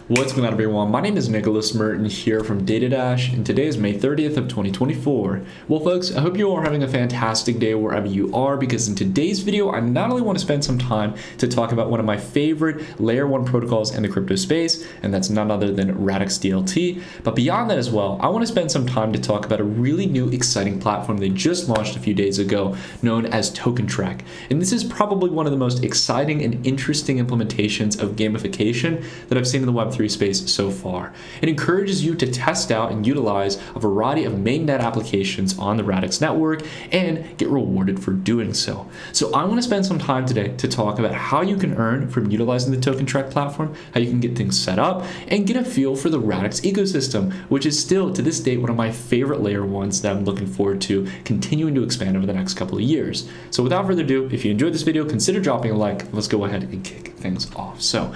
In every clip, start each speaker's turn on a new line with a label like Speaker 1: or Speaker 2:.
Speaker 1: What's going on, everyone? My name is Nicholas Merton here from DataDash, and today is May 30th of 2024. Well, folks, I hope you all are having a fantastic day wherever you are, because in today's video, I not only want to spend some time to talk about one of my favorite Layer 1 protocols in the crypto space, and that's none other than Radix DLT, but beyond that as well, I want to spend some time to talk about a really new, exciting platform they just launched a few days ago, known as TokenTrack. And this is probably one of the most exciting and interesting implementations of gamification that I've seen in the Web3 space so far. It encourages you to test out and utilize a variety of mainnet applications on the Radix network and get rewarded for doing so. So I want to spend some time today to talk about how you can earn from utilizing the TokenTrack platform, how you can get things set up, and get a feel for the Radix ecosystem, which is still to this date one of my favorite layer ones that I'm looking forward to continuing to expand over the next couple of years. So without further ado, if you enjoyed this video, consider dropping a like. Let's go ahead and kick things off. So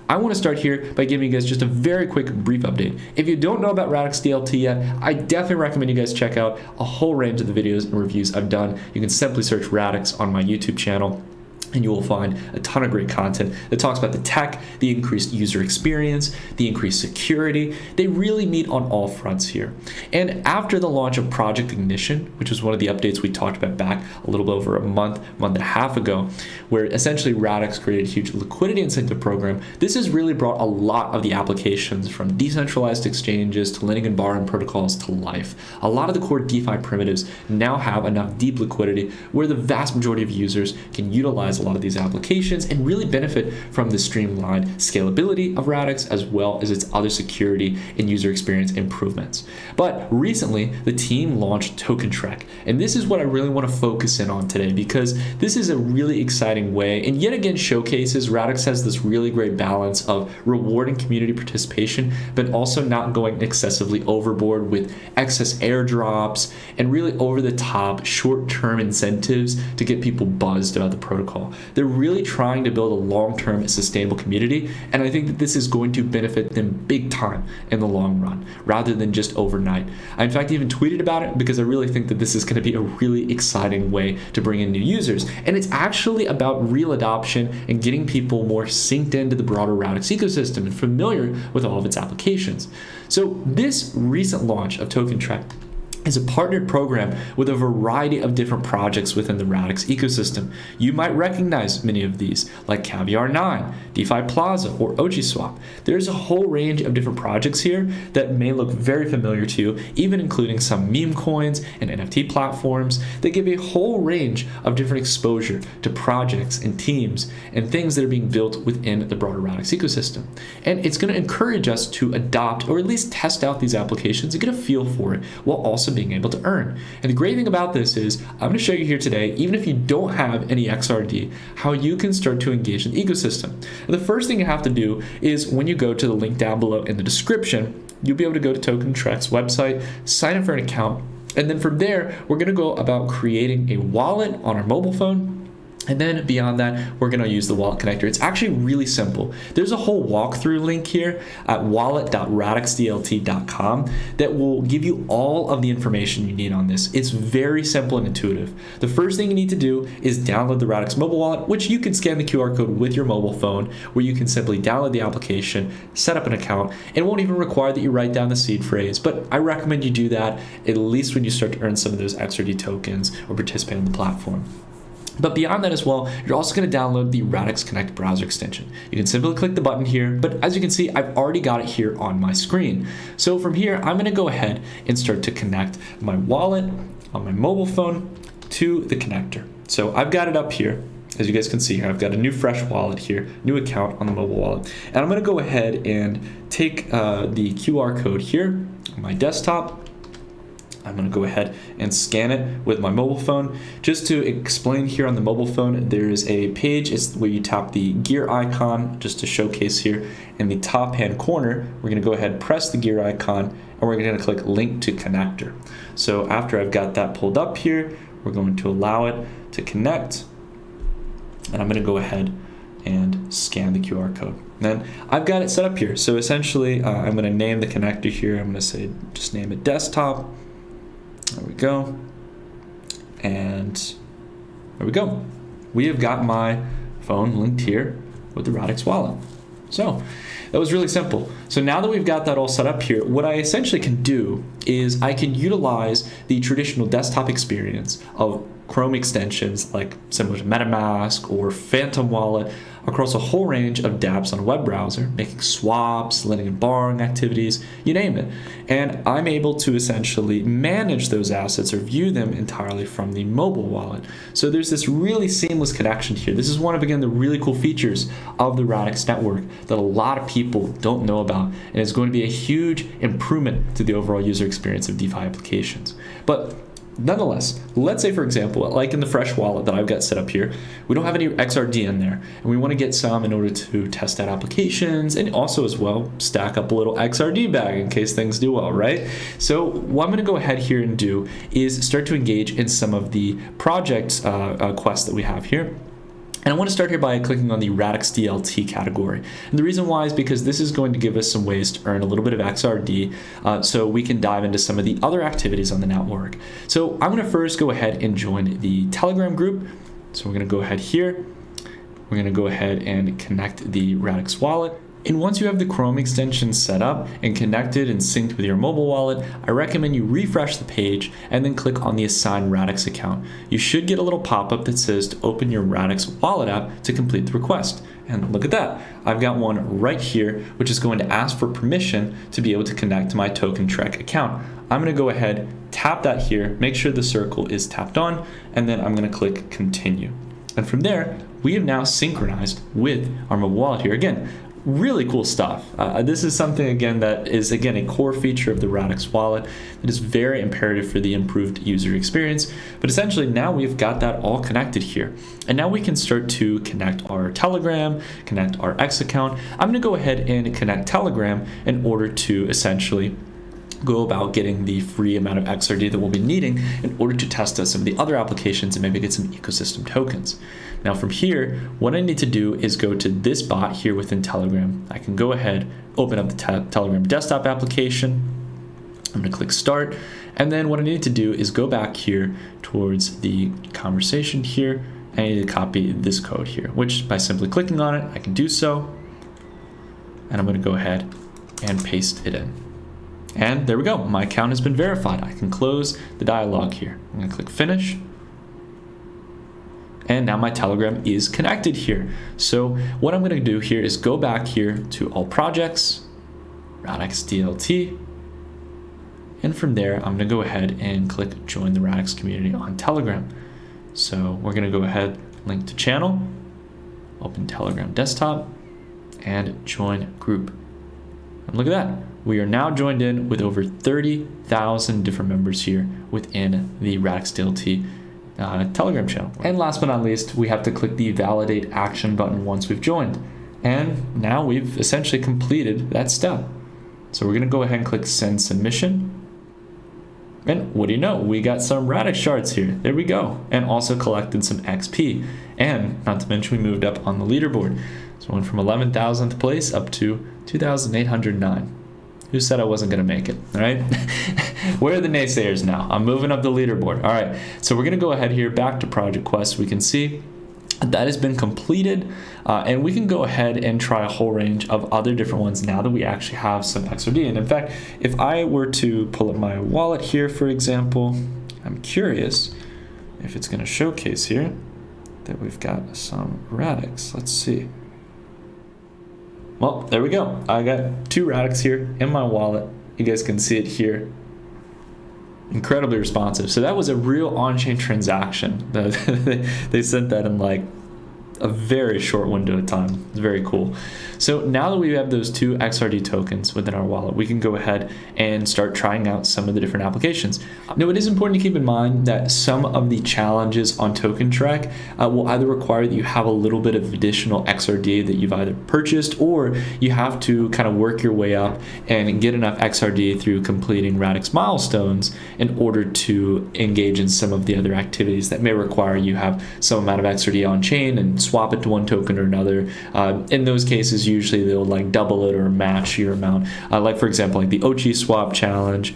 Speaker 1: I want to start here by giving you guys just a very quick brief update. If you don't know about Radix DLT yet, I definitely recommend you guys check out a whole range of the videos and reviews I've done. You can simply search Radix on my YouTube channel, and you will find a ton of great content that talks about the tech, the increased user experience, the increased security. They really meet on all fronts here. And after the launch of Project Ignition, which was one of the updates we talked about back a little bit over a month and a half ago, where essentially Radix created a huge liquidity incentive program, this has really brought a lot of the applications from decentralized exchanges to lending and borrowing protocols to life. A lot of the core DeFi primitives now have enough deep liquidity where the vast majority of users can utilize a lot of these applications and really benefit from the streamlined scalability of Radix, as well as its other security and user experience improvements. But recently, the team launched TokenTrack, and this is what I really want to focus in on today, because this is a really exciting way, and yet again showcases Radix has this really great balance of rewarding community participation, but also not going excessively overboard with excess airdrops and really over-the-top short-term incentives to get people buzzed about the protocol. They're really trying to build a long-term sustainable community, and I think that this is going to benefit them big time in the long run, rather than just overnight. I in fact even tweeted about it because I really think that this is going to be a really exciting way to bring in new users, and it's actually about real adoption and getting people more synced into the broader Radix ecosystem and familiar with all of its applications. So this recent launch of TokenTrack is a partnered program with a variety of different projects within the Radix ecosystem. You might recognize many of these, like Caviar 9, DeFi Plaza, or OGSwap. There's a whole range of different projects here that may look very familiar to you, even including some meme coins and NFT platforms that give a whole range of different exposure to projects and teams and things that are being built within the broader Radix ecosystem. And it's going to encourage us to adopt or at least test out these applications and get a feel for it, while also being able to earn. And the great thing about this is I'm going to show you here today, even if you don't have any XRD, how you can start to engage in the ecosystem. And the first thing you have to do is, when you go to the link down below in the description, you'll be able to go to TokenTrack's website, sign up for an account, and then from there, we're going to go about creating a wallet on our mobile phone. And then beyond that, we're going to use the wallet connector. It's actually really simple. There's a whole walkthrough link here at wallet.radixdlt.com that will give you all of the information you need on this. It's very simple and intuitive. The first thing you need to do is download the Radix mobile wallet, which you can scan the QR code with your mobile phone, where you can simply download the application, set up an account. It won't even require that you write down the seed phrase, but I recommend you do that at least when you start to earn some of those XRD tokens or participate in the platform. But beyond that as well, you're also going to download the Radix Connect browser extension. You can simply click the button here, but as you can see, I've already got it here on my screen. So from here, I'm going to go ahead and start to connect my wallet on my mobile phone to the connector. So I've got it up here. As you guys can see here, I've got a new fresh wallet here, new account on the mobile wallet. And I'm going to go ahead and take the QR code here on my desktop. I'm going to go ahead and scan it with my mobile phone. Just to explain here on the mobile phone, there's a page. It's where you tap the gear icon, just to showcase here in the top hand corner. We're going to go ahead and press the gear icon, and we're going to click link to connector. So after I've got that pulled up here, we're going to allow it to connect, and I'm going to go ahead and scan the QR code. Then I've got it set up here. So essentially, I'm going to name the connector here. I'm going to say, just name it desktop. There we go. And there we go. We have got my phone linked here with the Radix wallet. So that was really simple. So now that we've got that all set up here, what I essentially can do is I can utilize the traditional desktop experience of Chrome extensions like similar to MetaMask or Phantom Wallet across a whole range of dApps on a web browser, making swaps, lending and borrowing activities, you name it. And I'm able to essentially manage those assets or view them entirely from the mobile wallet. So there's this really seamless connection here. This is one of, again, the really cool features of the Radix network that a lot of people don't know about, and it's going to be a huge improvement to the overall user experience of DeFi applications. But nonetheless, let's say, for example, like in the Fresh wallet that I've got set up here, we don't have any XRD in there, and we want to get some in order to test out applications and also as well stack up a little XRD bag in case things do well, right? So what I'm going to go ahead here and do is start to engage in some of the project quests that we have here. And I want to start here by clicking on the Radix DLT category. And the reason why is because this is going to give us some ways to earn a little bit of XRD so we can dive into some of the other activities on the network. So I'm going to first go ahead and join the Telegram group. So we're going to go ahead here. We're going to go ahead and connect the Radix wallet. And once you have the Chrome extension set up and connected and synced with your mobile wallet, I recommend you refresh the page and then click on the Assign Radix account. You should get a little pop-up that says to open your Radix wallet app to complete the request. And look at that, I've got one right here, which is going to ask for permission to be able to connect to my Token Trek account. I'm going to go ahead, tap that here, make sure the circle is tapped on, and then I'm going to click Continue. And from there, we have now synchronized with our mobile wallet here. Again, really cool stuff. This is something, again, that is, again, a core feature of the Radix wallet that is very imperative for the improved user experience. But essentially, now we've got that all connected here. And now we can start to connect our Telegram, connect our X account. I'm going to go ahead and connect Telegram in order to essentially go about getting the free amount of XRD that we'll be needing in order to test out some of the other applications and maybe get some ecosystem tokens. Now from here, what I need to do is go to this bot here within Telegram. I can go ahead, open up the Telegram desktop application. I'm going to click Start. And then what I need to do is go back here towards the conversation here. I need to copy this code here, which by simply clicking on it, I can do so. And I'm going to go ahead and paste it in. And there we go, my account has been verified. I can close the dialog here. I'm going to click Finish. And now my Telegram is connected here. So what I'm going to do here is go back here to All Projects, Radix DLT, and from there I'm going to go ahead and click Join the Radix community on Telegram. So we're going to go ahead, link to channel, open Telegram desktop, and join group. And look at that. We are now joined in with over 30,000 different members here within the Radix DLT Telegram channel. And last but not least, we have to click the Validate Action button once we've joined. And now we've essentially completed that step. So we're going to go ahead and click Send Submission. And what do you know? We got some Radix shards here. There we go. And also collected some XP. And not to mention, we moved up on the leaderboard. So we went from 11,000th place up to 2,809. Who said I wasn't going to make it, all right? Where are the naysayers now? I'm moving up the leaderboard. All right, so we're going to go ahead here, back to Project Quest. We can see that has been completed, and we can go ahead and try a whole range of other different ones now that we actually have some XRD. And in fact, if I were to pull up my wallet here, for example, I'm curious if it's going to showcase here that we've got some Radix. Let's see. Well, there we go. I got 2 Radix here in my wallet. You guys can see it here. Incredibly responsive. So that was a real on-chain transaction. They sent that in like a very short window of time. It's very cool. So now that we have those 2 XRD tokens within our wallet, we can go ahead and start trying out some of the different applications. Now, it is important to keep in mind that some of the challenges on Token Trek will either require that you have a little bit of additional XRD that you've either purchased, or you have to kind of work your way up and get enough XRD through completing Radix milestones in order to engage in some of the other activities that may require you have some amount of XRD on chain and swap it to one token or another. In those cases, usually they'll like double it or match your amount. Like for example, like the OG swap challenge.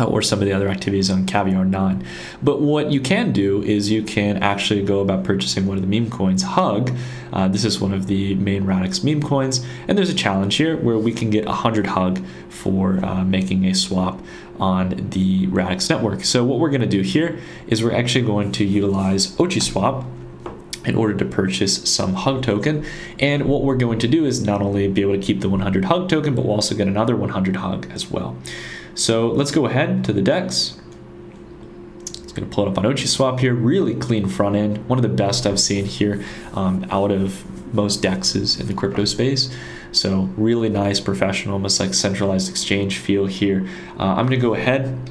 Speaker 1: or some of the other activities on Caviar 9. But what you can do is you can actually go about purchasing one of the meme coins, Hug. This is one of the main Radix meme coins, and there's a challenge here where we can get 100 Hug for making a swap on the Radix network. So what we're going to do here is we're actually going to utilize OchiSwap in order to purchase some Hug token. And what we're going to do is not only be able to keep the 100 Hug token, but we'll also get another 100 Hug as well. So let's go ahead to the DEX. It's going to pull it up on OchiSwap here. Really clean front end. One of the best I've seen here out of most DEXs in the crypto space. So really nice, professional, almost like centralized exchange feel here. I'm going to go ahead,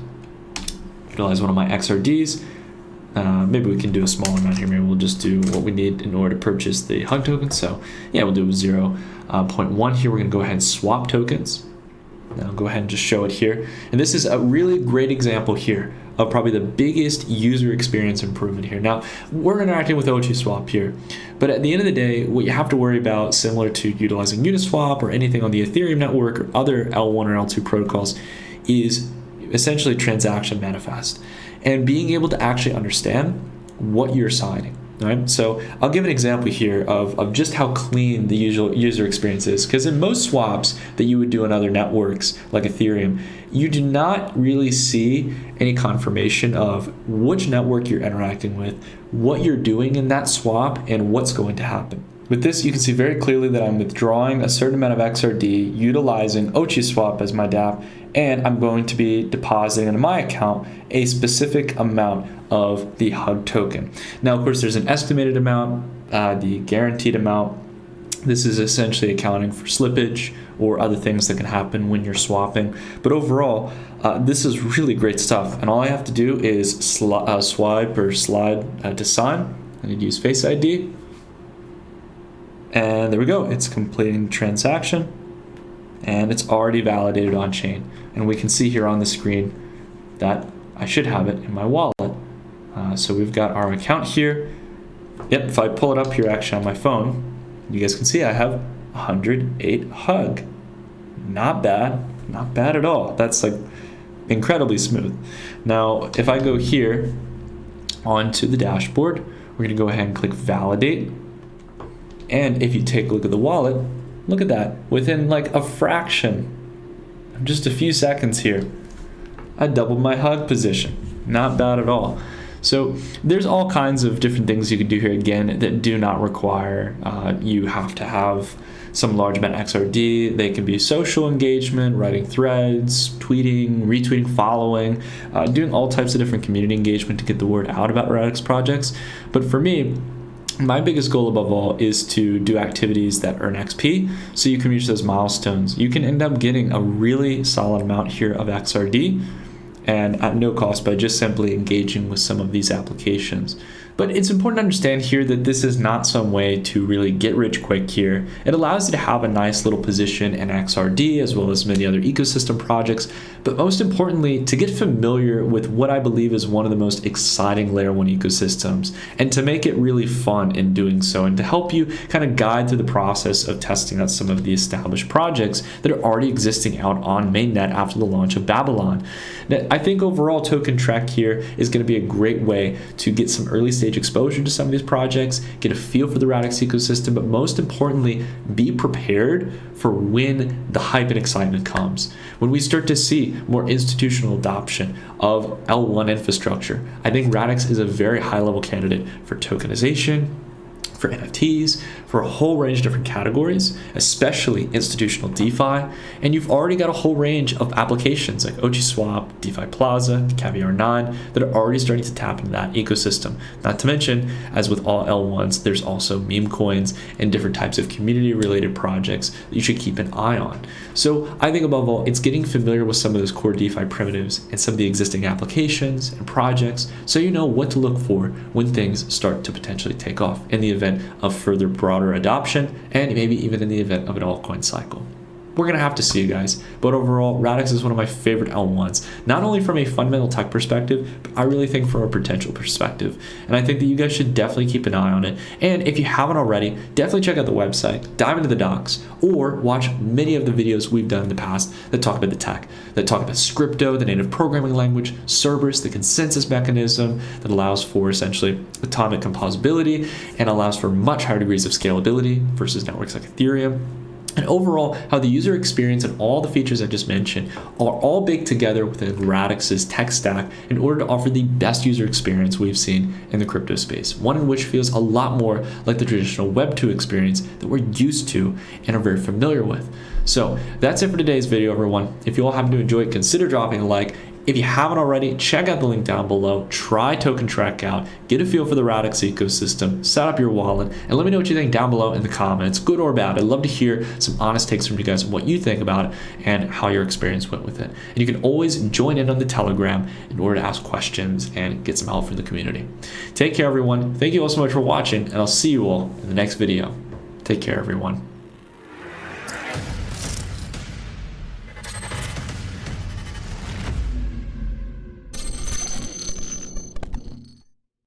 Speaker 1: utilize one of my XRDs. Maybe we can do a small amount here. Maybe we'll just do what we need in order to purchase the Hug token. So yeah, we'll do 0.1 here. We're going to go ahead and swap tokens. Now I'll go ahead and just show it here. And this is a really great example here of probably the biggest user experience improvement here. Now, we're interacting with OchiSwap here, but at the end of the day, what you have to worry about, similar to utilizing Uniswap or anything on the Ethereum network or other L1 or L2 protocols, is essentially transaction manifest and being able to actually understand what you're signing. Right? So I'll give an example here of just how clean the user experience is, because in most swaps that you would do on other networks like Ethereum, you do not really see any confirmation of which network you're interacting with, what you're doing in that swap, and what's going to happen. With this, you can see very clearly that I'm withdrawing a certain amount of XRD, utilizing OchiSwap as my dApp, and I'm going to be depositing into my account a specific amount of the Hug token. Now, of course, there's an estimated amount, the guaranteed amount. This is essentially accounting for slippage or other things that can happen when you're swapping. But overall, this is really great stuff. And all I have to do is swipe or slide to sign. I need to use Face ID. And there we go. It's completing the transaction. And it's already validated on chain. And we can see here on the screen that I should have it in my wallet. So we've got our account here. Yep, if I pull it up here actually on my phone, you guys can see I have 108 Hug. Not bad, not bad at all. That's like incredibly smooth. Now, if I go here onto the dashboard, we're gonna go ahead and click validate. And if you take a look at the wallet, look at that. Within like a fraction, just a few seconds here, I doubled my Hug position. Not bad at all. So there's all kinds of different things you can do here again that do not require you have to have some large amount of XRD. They can be social engagement, writing threads, tweeting, retweeting, following, doing all types of different community engagement to get the word out about Radix projects. But for me, my biggest goal above all is to do activities that earn XP so you can reach those milestones. You can end up getting a really solid amount here of XRD and at no cost by just simply engaging with some of these applications. But it's important to understand here that this is not some way to really get rich quick here. It allows you to have a nice little position in XRD as well as many other ecosystem projects, but most importantly, to get familiar with what I believe is one of the most exciting layer 1 ecosystems and to make it really fun in doing so and to help you kind of guide through the process of testing out some of the established projects that are already existing out on mainnet after the launch of Babylon. Now, I think overall Token Trek here is going to be a great way to get some early stage exposure to some of these projects, get a feel for the Radix ecosystem, but most importantly, be prepared for when the hype and excitement comes. When we start to see more institutional adoption of L1 infrastructure, I think Radix is a very high level candidate for tokenization, for NFTs, for a whole range of different categories, especially institutional DeFi. And you've already got a whole range of applications like OchiSwap, DeFi Plaza, Caviar 9 that are already starting to tap into that ecosystem. Not to mention, as with all L1s, there's also meme coins and different types of community related projects that you should keep an eye on. So I think above all, it's getting familiar with some of those core DeFi primitives and some of the existing applications and projects so you know what to look for when things start to potentially take off in the event of further broader adoption and maybe even in the event of an altcoin cycle. we're gonna have to see, guys. But overall, Radix is one of my favorite L1s, not only from a fundamental tech perspective, but I really think from a potential perspective. And I think that you guys should definitely keep an eye on it. And if you haven't already, definitely check out the website, dive into the docs, or watch many of the videos we've done in the past that talk about the tech, that talk about Scripto, the native programming language, Cerberus, the consensus mechanism that allows for essentially atomic composability and allows for much higher degrees of scalability versus networks like Ethereum. And overall, how the user experience and all the features I just mentioned are all baked together within Radix's tech stack in order to offer the best user experience we've seen in the crypto space, one in which feels a lot more like the traditional Web 2 experience that we're used to and are very familiar with. So that's it for today's video, everyone. If you all happen to enjoy it, consider dropping a like. If you haven't already, check out the link down below, try Token Track out, get a feel for the Radix ecosystem, set up your wallet, and let me know what you think down below in the comments, good or bad. I'd love to hear some honest takes from you guys on what you think about it and how your experience went with it. And you can always join in on the Telegram in order to ask questions and get some help from the community. Take care, everyone. Thank you all so much for watching, and I'll see you all in the next video. Take care, everyone.